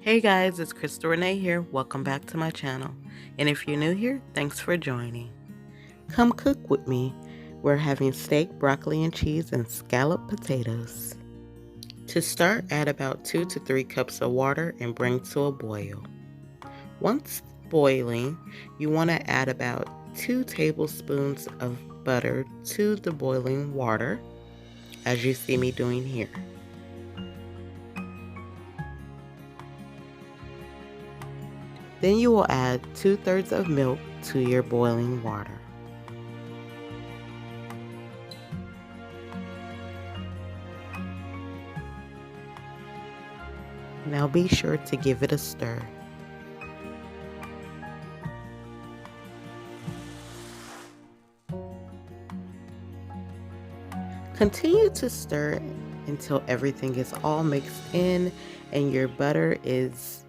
Hey guys, it's CrystalRenèe here. Welcome back to my channel. And if you're new here, thanks for joining. Come cook with me. We're having steak, broccoli and cheese, and scallop potatoes. To start, add about 2 to 3 cups of water and bring to a boil. Once boiling, you want to add about 2 tablespoons of butter to the boiling water, as you see me doing here. Then you will add 2/3 of milk to your boiling water. Now be sure to give it a stir. Continue to stir until everything is all mixed in and your butter is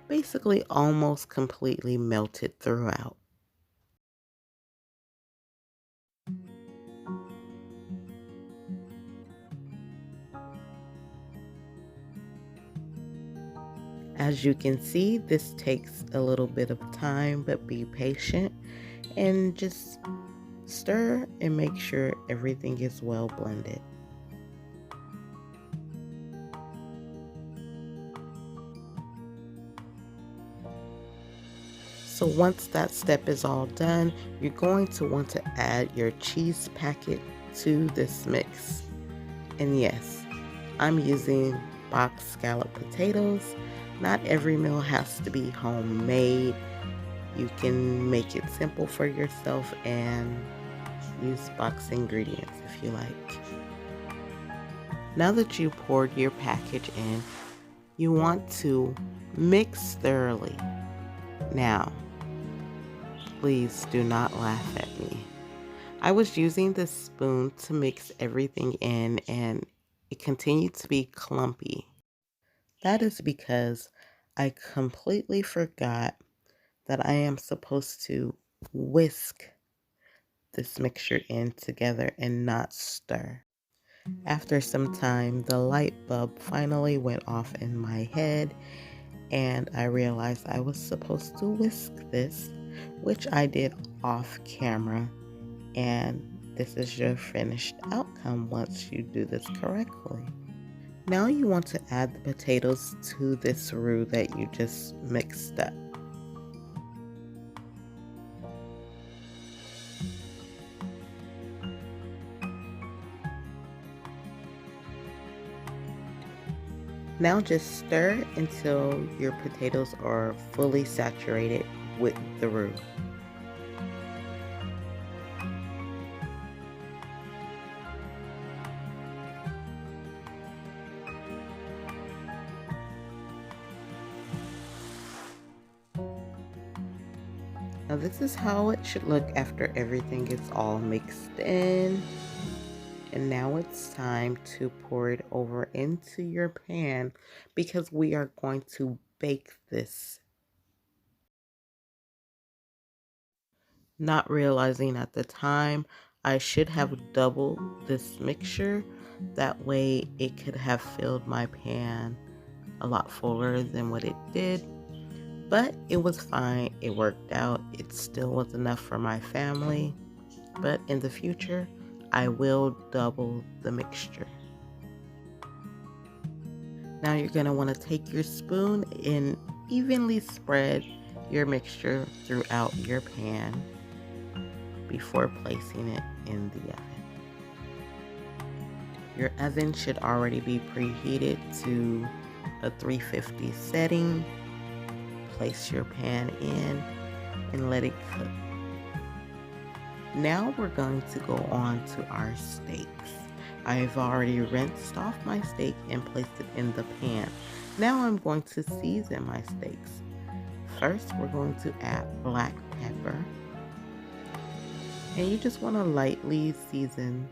basically almost completely melted throughout. As you can see, this takes a little bit of time, but be patient and just stir and make sure everything is well blended. So once that step is all done, you're going to want to add your cheese packet to this mix. And yes, I'm using boxed scallop potatoes. Not every meal has to be homemade. You can make it simple for yourself and use boxed ingredients if you like. Now that you poured your package in, you want to mix thoroughly. Now, please do not laugh at me. I was using this spoon to mix everything in and it continued to be clumpy. That is because I completely forgot that I am supposed to whisk this mixture in together and not stir. After some time, the light bulb finally went off in my head and I realized I was supposed to whisk this, which I did off camera, and this is your finished outcome once you do this correctly. Now you want to add the potatoes to this roux that you just mixed up. Now just stir until your potatoes are fully saturated with the roux. Now this is how it should look after everything is all mixed in. And now it's time to pour it over into your pan because we are going to bake this. Not realizing at the time, I should have doubled this mixture. That way it could have filled my pan a lot fuller than what it did. But it was fine. It worked out. It still was enough for my family. But in the future, I will double the mixture. Now you're going to want to take your spoon and evenly spread your mixture throughout your pan before placing it in the oven. Your oven should already be preheated to a 350 setting. Place your pan in and let it cook. Now we're going to go on to our steaks. I've already rinsed off my steak and placed it in the pan. Now I'm going to season my steaks. First, we're going to add black pepper. And you just want to lightly season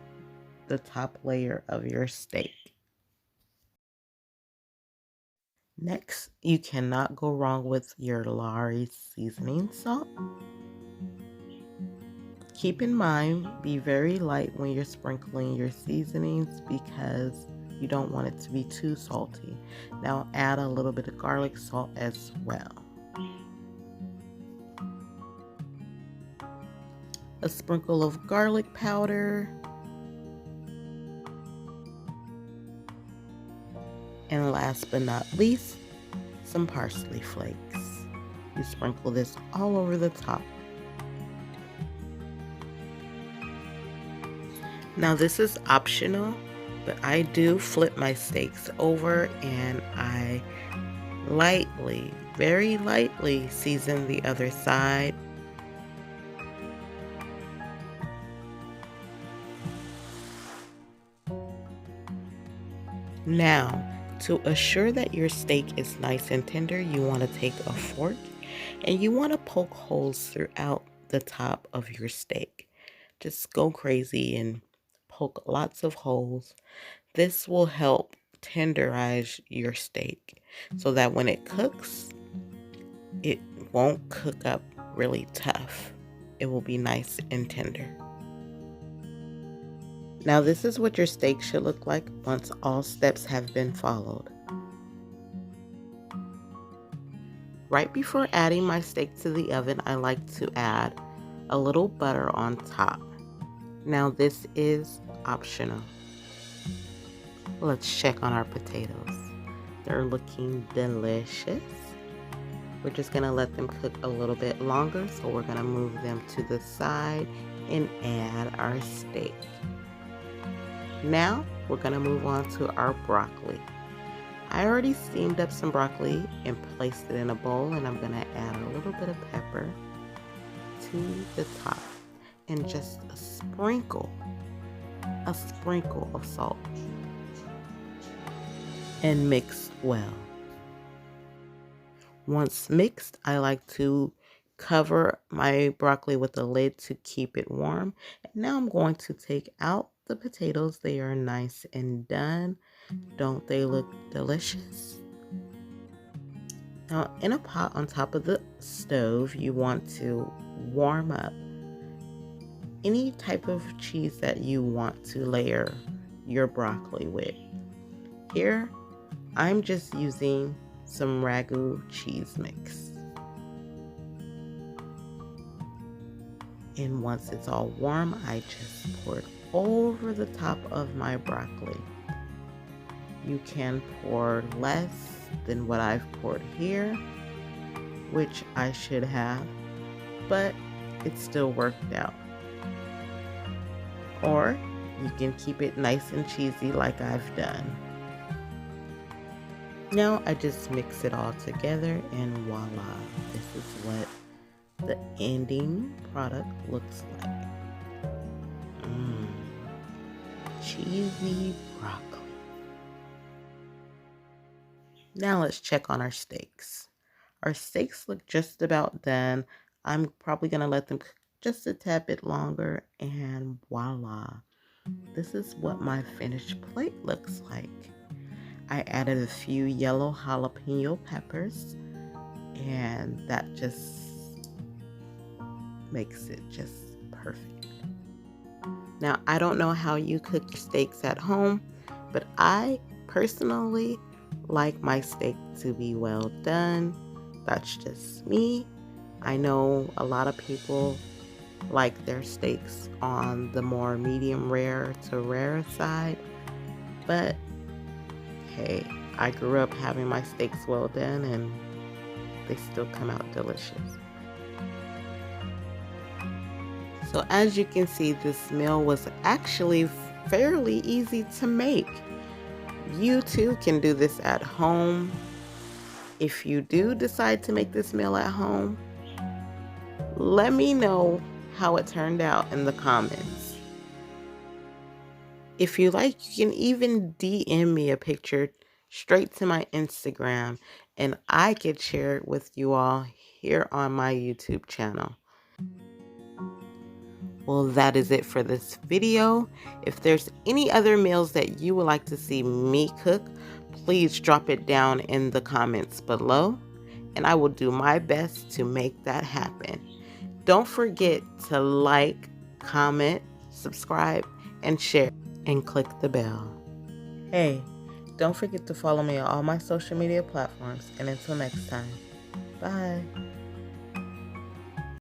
the top layer of your steak. Next, you cannot go wrong with your Lawry's seasoning salt. Keep in mind, be very light when you're sprinkling your seasonings because You don't want it to be too salty. Now add a little bit of garlic salt as well. A sprinkle of garlic powder. And last but not least, some parsley flakes. You sprinkle this all over the top. Now this is optional, but I do flip my steaks over and I lightly, very lightly season the other side. Now, to assure that your steak is nice and tender, you want to take a fork and you want to poke holes throughout the top of your steak. Just go crazy and poke lots of holes. This will help tenderize your steak so that when it cooks, it won't cook up really tough. It will be nice and tender. Now this is what your steak should look like once all steps have been followed. Right before adding my steak to the oven, I like to add a little butter on top. Now this is optional. Let's check on our potatoes. They're looking delicious. We're just gonna let them cook a little bit longer, so we're gonna move them to the side and add our steak. Now we're gonna move on to our broccoli. I already steamed up some broccoli and placed it in a bowl, and I'm gonna add a little bit of pepper to the top and just a sprinkle of salt, and mix well. Once mixed, I like to cover my broccoli with a lid to keep it warm. And now I'm going to take out the potatoes. They are nice and done. Don't they look delicious? Now, in a pot on top of the stove, you want to warm up any type of cheese that you want to layer your broccoli with. Here, I'm just using some ragu cheese mix. And once it's all warm, I just pour it over the top of my broccoli. You can pour less than what I've poured here, which I should have, but it still worked out. Or you can keep it nice and cheesy like I've done. Now I just mix it all together and voila, this is what the ending product looks like. Cheesy broccoli. Now let's check on our steaks. Our steaks look just about done. I'm probably gonna let them cook just a tad bit longer, and voila, this is what my finished plate looks like. I added a few yellow jalapeno peppers, and that just makes it just perfect. Now, I don't know how you cook your steaks at home, but I personally like my steak to be well done. That's just me. I know a lot of people like their steaks on the more medium rare to rare side, but hey, I grew up having my steaks well done and they still come out delicious. So as you can see, this meal was actually fairly easy to make. You too can do this at home. If you do decide to make this meal at home, let me know how it turned out in the comments. If you like, you can even DM me a picture straight to my Instagram and I could share it with you all here on my YouTube channel. Well, that is it for this video. If there's any other meals that you would like to see me cook, please drop it down in the comments below, and I will do my best to make that happen. Don't forget to like, comment, subscribe, and share, and click the bell. Hey, don't forget to follow me on all my social media platforms, and until next time, bye.